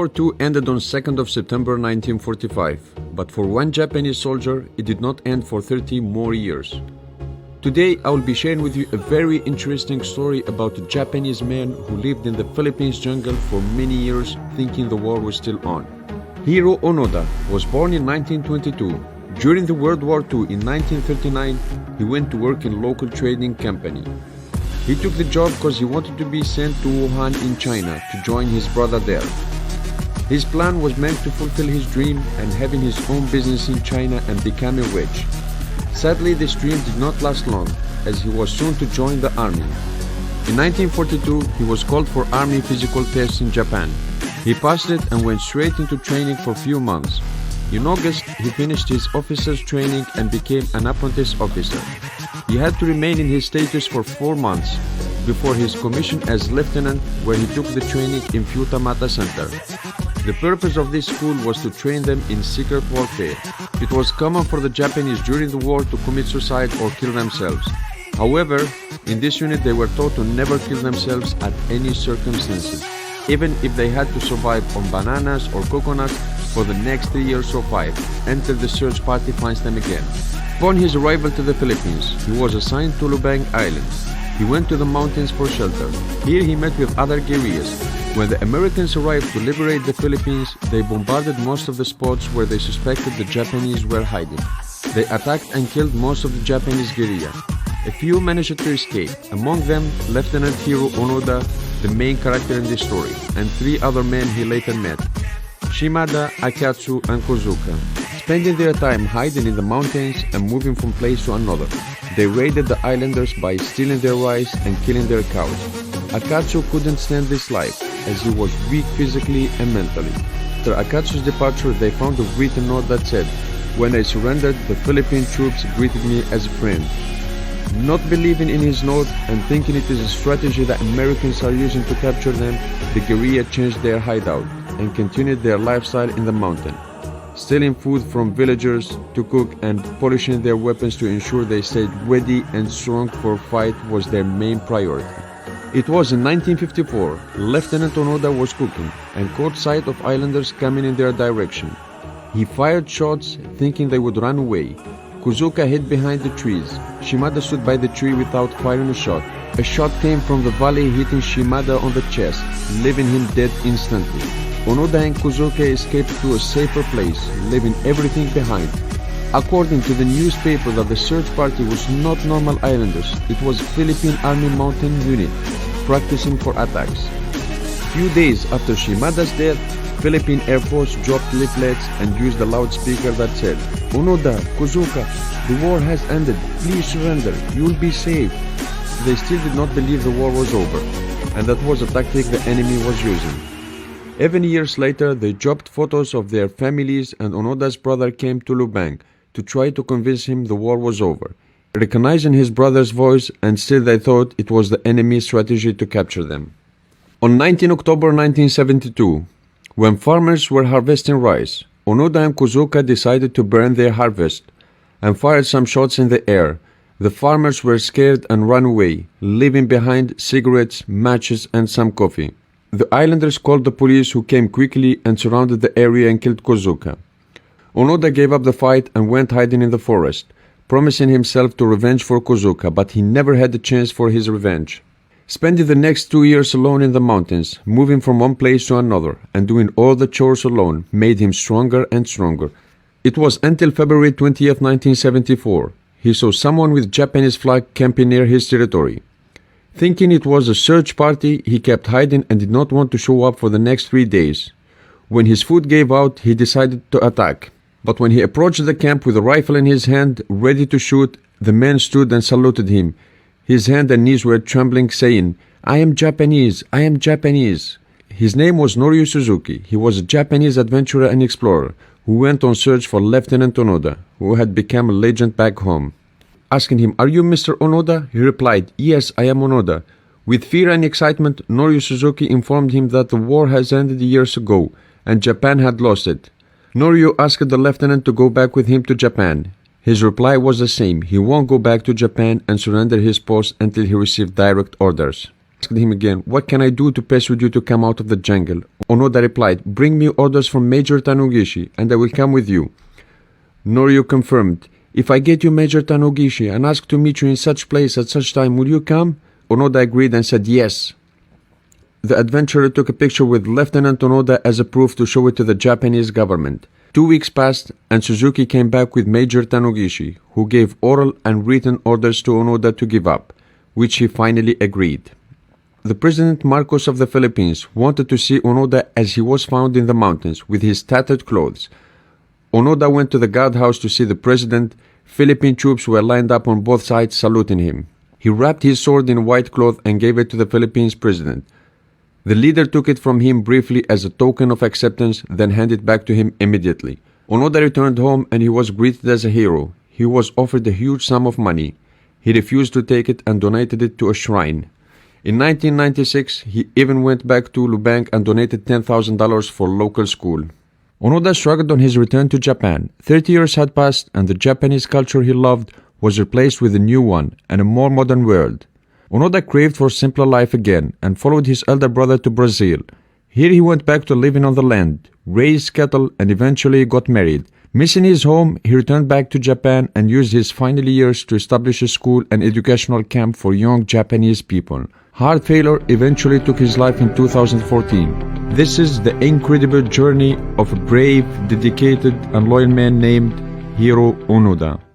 War II ended on 2nd of September 1945, but for one Japanese soldier, it did not end for 30 more years. Today, I will be sharing with you a very interesting story about a Japanese man who lived in the Philippines jungle for many years thinking the war was still on. Hiro Onoda was born in 1922. During the World War II in 1939, he went to work in local trading company. He took the job because he wanted to be sent to Wuhan in China to join his brother there. His plan was meant to fulfill his dream and having his own business in China and becoming rich. Sadly, this dream did not last long, as he was soon to join the army. In 1942, he was called for army physical tests in Japan. He passed it and went straight into training for a few months. In August, he finished his officer's training and became an apprentice officer. He had to remain in his status for 4 months before his commission as lieutenant, where he took the training in Futamata Center. The purpose of this school was to train them in secret warfare. It was common for the Japanese during the war to commit suicide or kill themselves. However, in this unit they were taught to never kill themselves at any circumstances, even if they had to survive on bananas or coconuts for the next 3 years or 5, until the search party finds them again. Upon his arrival to the Philippines, he was assigned to Lubang Island. He went to the mountains for shelter. Here he met with other guerrillas. When the Americans arrived to liberate the Philippines, they bombarded most of the spots where they suspected the Japanese were hiding. They attacked and killed most of the Japanese guerrilla. A few managed to escape, among them Lieutenant Hiro Onoda, the main character in this story, and 3 other men he later met: Shimada, Akatsu, and Kozuka. Spending their time hiding in the mountains and moving from place to another, they raided the islanders by stealing their rice and killing their cows. Akatsu couldn't stand this life, as he was weak physically and mentally. After Akatsu's departure, they found a written note that said, "When I surrendered, the Philippine troops greeted me as a friend." Not believing in his note and thinking it is a strategy that Americans are using to capture them, the guerrilla changed their hideout and continued their lifestyle in the mountain. Stealing food from villagers to cook and polishing their weapons to ensure they stayed ready and strong for a fight was their main priority. It was in 1954, Lieutenant Onoda was cooking and caught sight of islanders coming in their direction. He fired shots thinking they would run away. Kozuka hid behind the trees. Shimada stood by the tree without firing a shot. A shot came from the valley, hitting Shimada on the chest, leaving him dead instantly. Onoda and Kozuka escaped to a safer place, leaving everything behind. According to the newspaper, that the search party was not normal islanders, it was Philippine Army mountain unit, practicing for attacks. Few days after Shimada's death, Philippine Air Force dropped leaflets and used a loudspeaker that said, "Onoda, Kozuka, the war has ended, please surrender, you'll be safe." They still did not believe the war was over, and that was a tactic the enemy was using. Even years later, they dropped photos of their families, and Onoda's brother came to Lubang to try to convince him the war was over, recognizing his brother's voice, and still they thought it was the enemy's strategy to capture them. On 19 October 1972, when farmers were harvesting rice, Onoda and Kozuka decided to burn their harvest and fired some shots in the air. The farmers were scared and ran away, leaving behind cigarettes, matches, and some coffee. The islanders called the police, who came quickly and surrounded the area and killed Kozuka. Onoda gave up the fight and went hiding in the forest, promising himself to revenge for Kozuka, but he never had a chance for his revenge. Spending the next 2 years alone in the mountains, moving from one place to another, and doing all the chores alone, made him stronger and stronger. It was until February 20th, 1974, he saw someone with Japanese flag camping near his territory. Thinking it was a search party, he kept hiding and did not want to show up for the next 3 days. When his food gave out, he decided to attack. But when he approached the camp with a rifle in his hand, ready to shoot, the men stood and saluted him. His hand and knees were trembling, saying, "I am Japanese, I am Japanese." His name was Norio Suzuki. He was a Japanese adventurer and explorer who went on search for Lieutenant Onoda, who had become a legend back home. Asking him, "Are you Mr. Onoda?" he replied, "Yes, I am Onoda." With fear and excitement, Norio Suzuki informed him that the war has ended years ago and Japan had lost it. Norio asked the lieutenant to go back with him to Japan. His reply was the same: he won't go back to Japan and surrender his post until he received direct orders. him again, "What can I do to persuade you to come out of the jungle?" Onoda replied, "Bring me orders from Major Tannogishi, and I will come with you." Norio confirmed, "If I get you Major Tannogishi and ask to meet you in such place at such time, will you come?" Onoda agreed and said yes. The adventurer took a picture with Lieutenant Onoda as a proof to show it to the Japanese government. 2 weeks passed, and Suzuki came back with Major Tannogishi, who gave oral and written orders to Onoda to give up, which he finally agreed. The President Marcos of the Philippines wanted to see Onoda as he was found in the mountains with his tattered clothes. Onoda went to the guardhouse to see the president. Philippine troops were lined up on both sides saluting him. He wrapped his sword in white cloth and gave it to the Philippines president. The leader took it from him briefly as a token of acceptance, then handed it back to him immediately. Onoda returned home and he was greeted as a hero. He was offered a huge sum of money. He refused to take it and donated it to a shrine. In 1996, he even went back to Lubang and donated $10,000 for local school. Onoda struggled on his return to Japan. 30 years had passed and the Japanese culture he loved was replaced with a new one and a more modern world. Onoda craved for simpler life again and followed his elder brother to Brazil. Here he went back to living on the land, raised cattle, and eventually got married. Missing his home, he returned back to Japan and used his final years to establish a school and educational camp for young Japanese people. Heart failure eventually took his life in 2014. This is the incredible journey of a brave, dedicated, and loyal man named Hiro Onoda.